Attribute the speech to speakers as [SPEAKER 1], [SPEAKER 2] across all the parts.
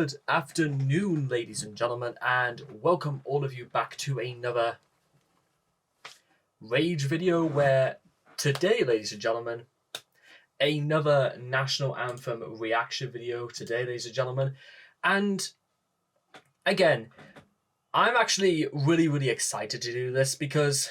[SPEAKER 1] Good afternoon, ladies and gentlemen, and welcome all of you back to another Rage video where today, ladies and gentlemen, another National Anthem reaction video today, ladies and gentlemen. And again, I'm actually really excited to do this because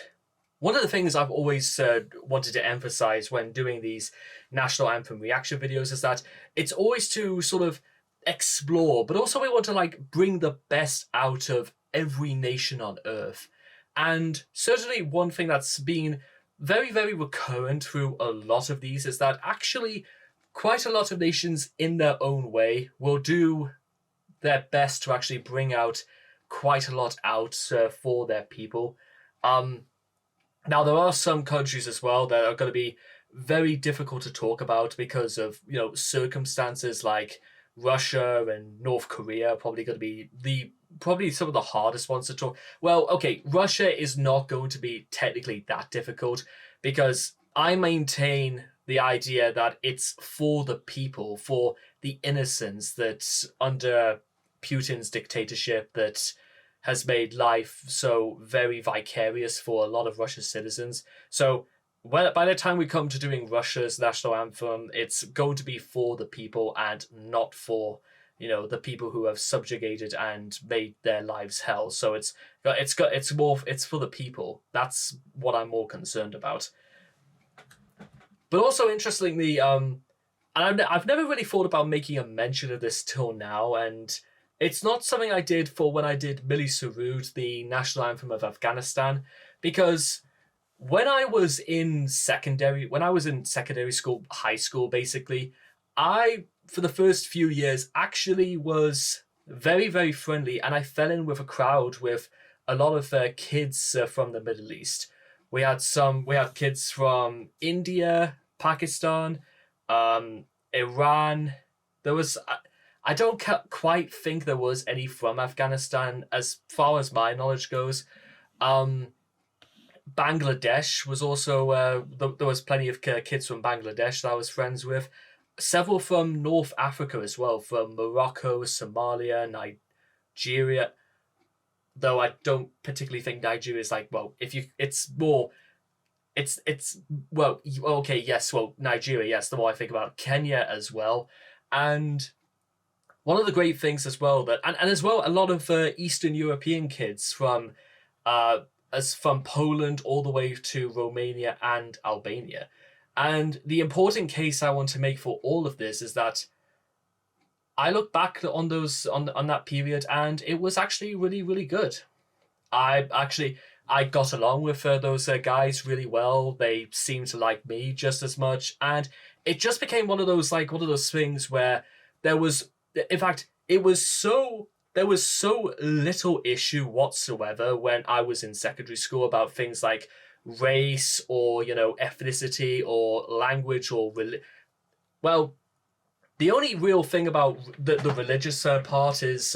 [SPEAKER 1] one of the things I've always wanted to emphasize when doing these National Anthem reaction videos is that it's always to sort of explore, but also we want to bring the best out of every nation on Earth. And certainly one thing that's been very recurrent through a lot of these is that actually quite a lot of nations in their own way will do their best to actually bring out quite a lot out for their people. Now, there are some countries as well that are going to be very difficult to talk about because of, circumstances like Russia and North Korea are probably going to be probably some of the hardest ones to talk. Well, okay, Russia is not going to be technically that difficult because I maintain the idea that it's for the people, for the innocents that under Putin's dictatorship that has made life so very vicarious for a lot of Russia's citizens. So by the time we come to doing Russia's national anthem, it's going to be for the people and not for, the people who have subjugated and made their lives hell. So it's for the people. That's what I'm more concerned about. But also interestingly, and I've never really thought about making a mention of this till now, and it's not something I did for when I did Milli Surud, the national anthem of Afghanistan, because when I was in secondary school, high school basically, I, for the first few years, actually was very friendly, and I fell in with a crowd with a lot of kids from the Middle East. We had kids from India, Pakistan, Iran. There was... I don't quite think there was any from Afghanistan as far as my knowledge goes. Bangladesh was also, there was plenty of kids from Bangladesh that I was friends with. Several from North Africa as well, from Morocco, Somalia, Nigeria. Though I don't particularly think Nigeria is Nigeria, yes, the more I think about Kenya as well. And one of the great things as well and as well a lot of Eastern European kids from Poland all the way to Romania and Albania. And the important case I want to make for all of this is that I look back on that period and it was actually really good. I got along with those guys really well. They seemed to like me just as much, and it just became one of those things where there was so little issue whatsoever when I was in secondary school about things like race or, ethnicity or language or well, the only real thing about the religious part is,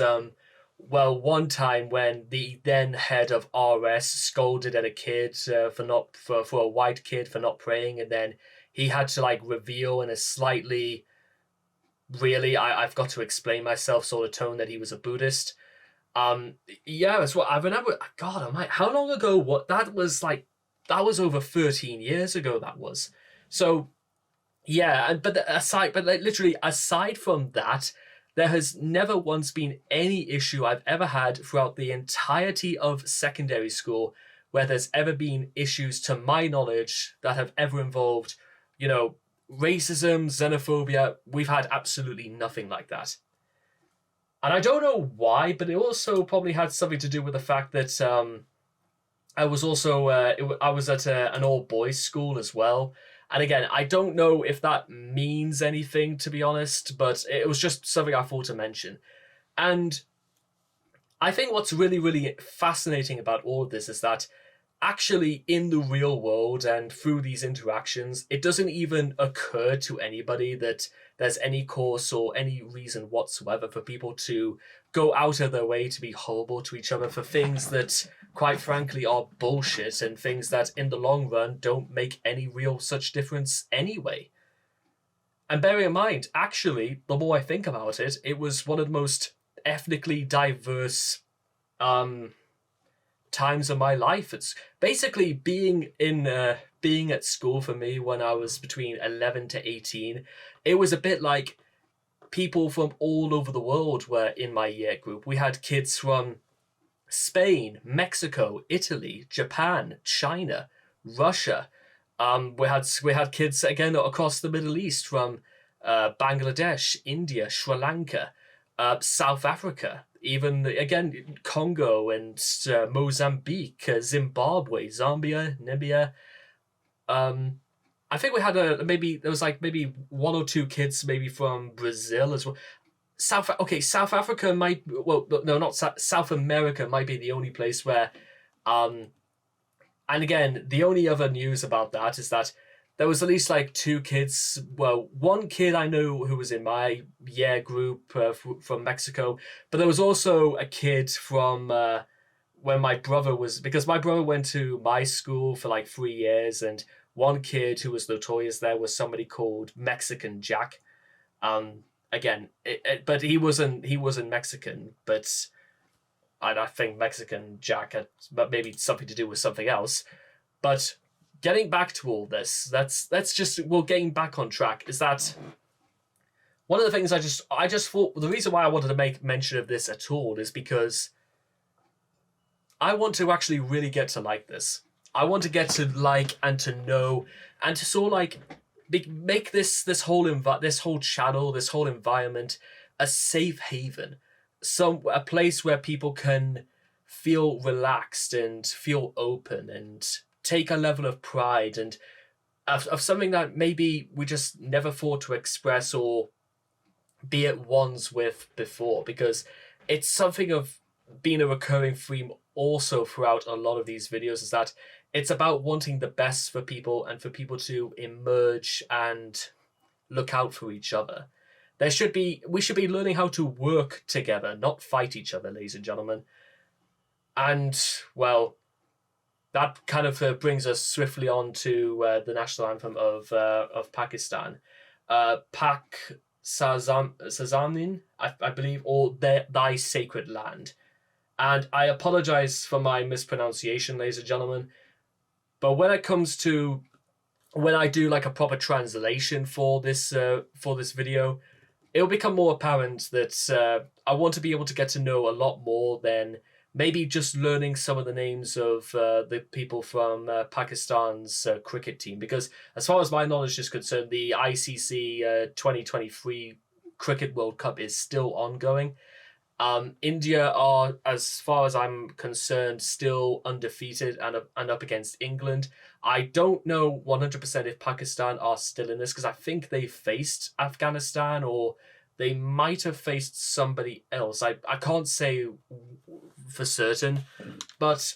[SPEAKER 1] one time when the then head of RS scolded at a kid for a white kid for not praying, and then he had to reveal in a slightly I've got to explain myself sort of tone that he was a Buddhist. That's what I remember. God almighty, how long ago? That was over 13 years ago. That was. So yeah, literally aside from that, there has never once been any issue I've ever had throughout the entirety of secondary school where there's ever been issues to my knowledge that have ever involved, racism, xenophobia. We've had absolutely nothing like that. And I don't know why, but it also probably had something to do with the fact that I was also I was at an all-boys school as well. And again, I don't know if that means anything, to be honest, but it was just something I thought to mention. And I think what's really fascinating about all of this is that actually in the real world and through these interactions, it doesn't even occur to anybody that there's any cause or any reason whatsoever for people to go out of their way to be horrible to each other for things that, quite frankly, are bullshit and things that in the long run don't make any real such difference anyway. And bearing in mind, actually, the more I think about it, it was one of the most ethnically diverse times of my life. It's basically being at school for me when I was between 11 to 18. It was a bit like people from all over the world were in my year group. We had kids from Spain, Mexico, Italy, Japan, China, Russia. We had kids again across the Middle East from Bangladesh, India, Sri Lanka, South Africa, even again Congo and Mozambique, Zimbabwe, Zambia, Namibia. I think we had there was maybe one or two kids maybe from Brazil as well. South Africa might, well, no, not South America might be the only place where, and again, the only other news about that is that there was at least like two kids. Well, one kid I know who was in my year group from Mexico, but there was also a kid from when my brother was, because my brother went to my school for like 3 years, and one kid who was notorious there was somebody called Mexican Jack. Again, but he wasn't Mexican, but I think Mexican Jack had maybe something to do with something else. But getting back to all this, getting back on track, is that one of the things I just thought, the reason why I wanted to make mention of this at all is because I want to actually really get to like this. I want to get to like and to know and to sort of like make this whole channel, this whole environment a safe haven, a place where people can feel relaxed and feel open and take a level of pride and of something that maybe we just never thought to express or be at ones with before, because it's something of being a recurring theme also throughout a lot of these videos, is that it's about wanting the best for people and for people to emerge and look out for each other. We should be learning how to work together, not fight each other, ladies and gentlemen. And, well, that kind of brings us swiftly on to the national anthem of Pakistan. Pak Sarzazamin, I believe, or Thy Sacred Land. And I apologize for my mispronunciation, ladies and gentlemen. But when I do like a proper translation for this video, it'll become more apparent that I want to be able to get to know a lot more than maybe just learning some of the names of the people from Pakistan's cricket team. Because as far as my knowledge is concerned, the ICC 2023 Cricket World Cup is still ongoing. India are, as far as I'm concerned, still undefeated and up against England. I don't know 100% if Pakistan are still in this, because I think they faced Afghanistan, or they might have faced somebody else. I can't say for certain. But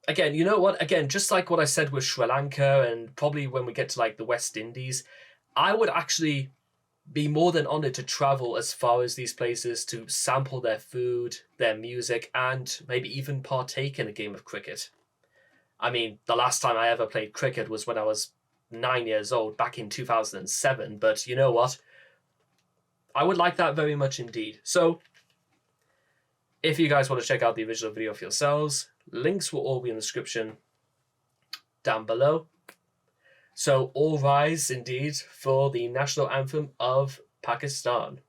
[SPEAKER 1] again, you know what? Again, just like what I said with Sri Lanka, and probably when we get to like the West Indies, I would actually be more than honored to travel as far as these places to sample their food, their music, and maybe even partake in a game of cricket. I mean, the last time I ever played cricket was when I was 9 years old, back in 2007. But you know what? I would like that very much indeed. So, if you guys want to check out the original video for yourselves, links will all be in the description down below. So all rise indeed for the national anthem of Pakistan.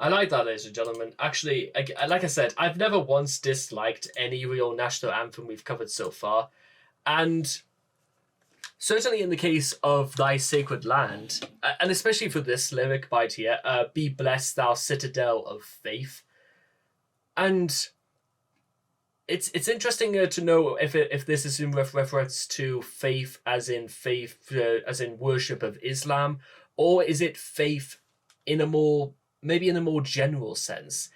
[SPEAKER 1] I like that, ladies and gentlemen. Actually, like I said, I've never once disliked any real national anthem we've covered so far. And certainly in the case of Thy Sacred Land, and especially for this lyric by here, be blessed thou citadel of faith. And it's interesting to know if this is in reference to faith as in worship of Islam, or is it faith in a more general sense?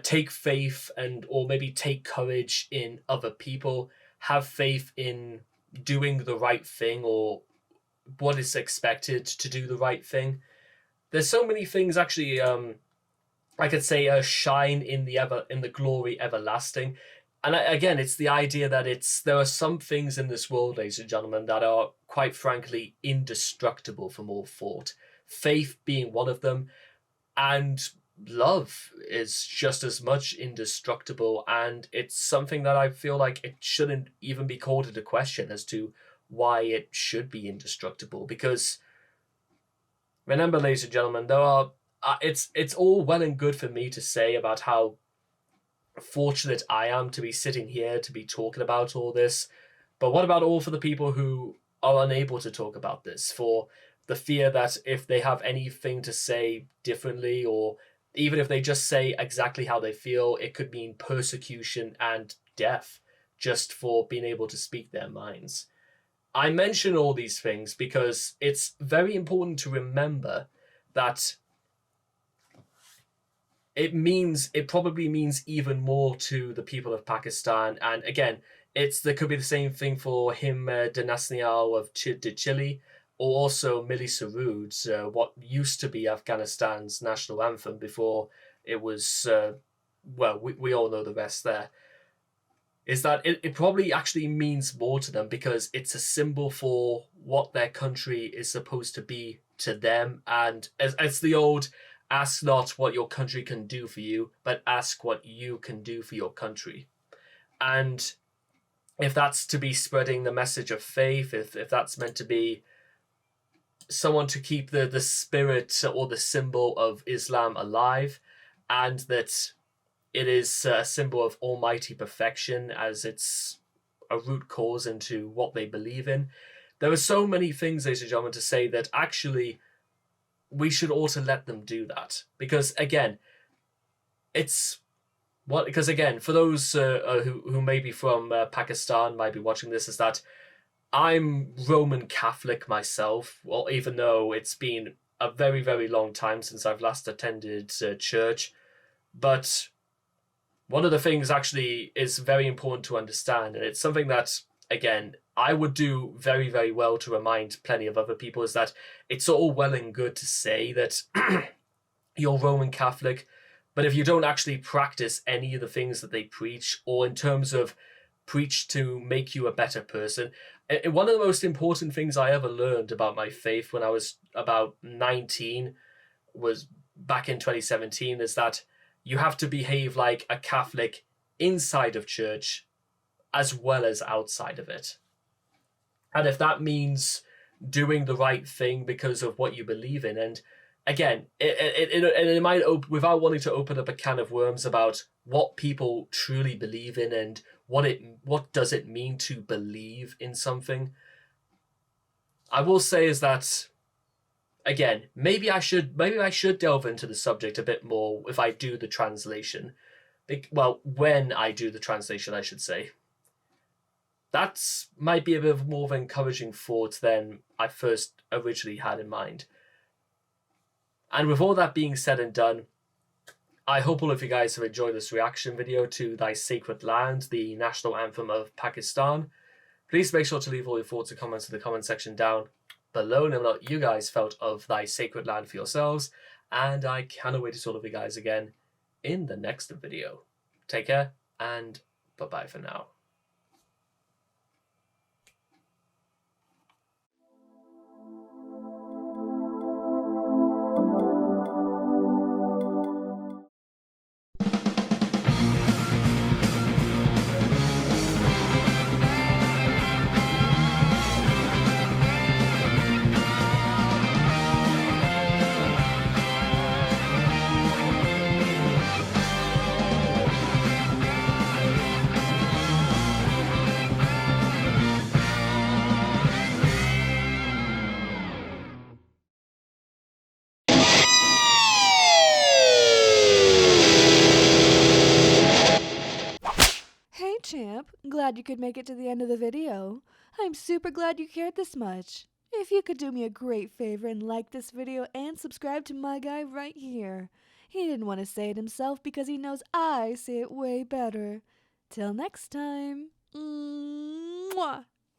[SPEAKER 1] Take faith or maybe take courage in other people, have faith in doing the right thing or what is expected to do the right thing. There's so many things actually. I could say shine in the glory everlasting. And again, it's the idea that there are some things in this world, ladies and gentlemen, that are quite frankly indestructible from all thought. Faith being one of them, and love is just as much indestructible. And it's something that I feel like it shouldn't even be called into question as to why it should be indestructible. Because remember, ladies and gentlemen, there are it's all well and good for me to say about how fortunate I am to be sitting here to be talking about all this, but what about all for the people who are unable to talk about this, for the fear that if they have anything to say differently, or even if they just say exactly how they feel, it could mean persecution and death just for being able to speak their minds. I mention all these things because it's very important to remember that it probably means even more to the people of Pakistan. And again, there could be the same thing for Hymne Nacional of Chile, or also Milli Sarood's, what used to be Afghanistan's national anthem before it was, we all know the rest there. Is that it probably actually means more to them because it's a symbol for what their country is supposed to be to them. And as the old, ask not what your country can do for you, but ask what you can do for your country. And if that's to be spreading the message of faith, if that's meant to be someone to keep the spirit or the symbol of Islam alive, and that it is a symbol of almighty perfection as it's a root cause into what they believe in, there are so many things, ladies and gentlemen, to say that actually we should also let them do that. Because again, for those who may be from Pakistan, might be watching this, is that I'm Roman Catholic myself, well, even though it's been a very, very long time since I've last attended church. But one of the things actually is very important to understand, and it's something that, again, I would do very, very well to remind plenty of other people, is that it's all well and good to say that you're Roman Catholic, but if you don't actually practice any of the things that they preach, or in terms of preach to make you a better person. One of the most important things I ever learned about my faith when I was about 19 was back in 2017, is that you have to behave like a Catholic inside of church as well as outside of it. And if that means doing the right thing because of what you believe in, and again, it might without wanting to open up a can of worms about what people truly believe in and what does it mean to believe in something, I will say is that, again, maybe I should delve into the subject a bit more if I do the translation. Well, when I do the translation, I should say. That might be a bit more of an encouraging thought than I first originally had in mind. And with all that being said and done, I hope all of you guys have enjoyed this reaction video to Thy Sacred Land, the national anthem of Pakistan. Please make sure to leave all your thoughts and comments in the comment section down below, and what you guys felt of Thy Sacred Land for yourselves. And I cannot wait to see all of you guys again in the next video. Take care, and bye-bye for now.
[SPEAKER 2] champ. Glad you could make it to the end of the video. I'm super glad you cared this much. If you could do me a great favor and like this video and subscribe to my guy right here. He didn't want to say it himself because he knows I say it way better. Till next time. Mwah.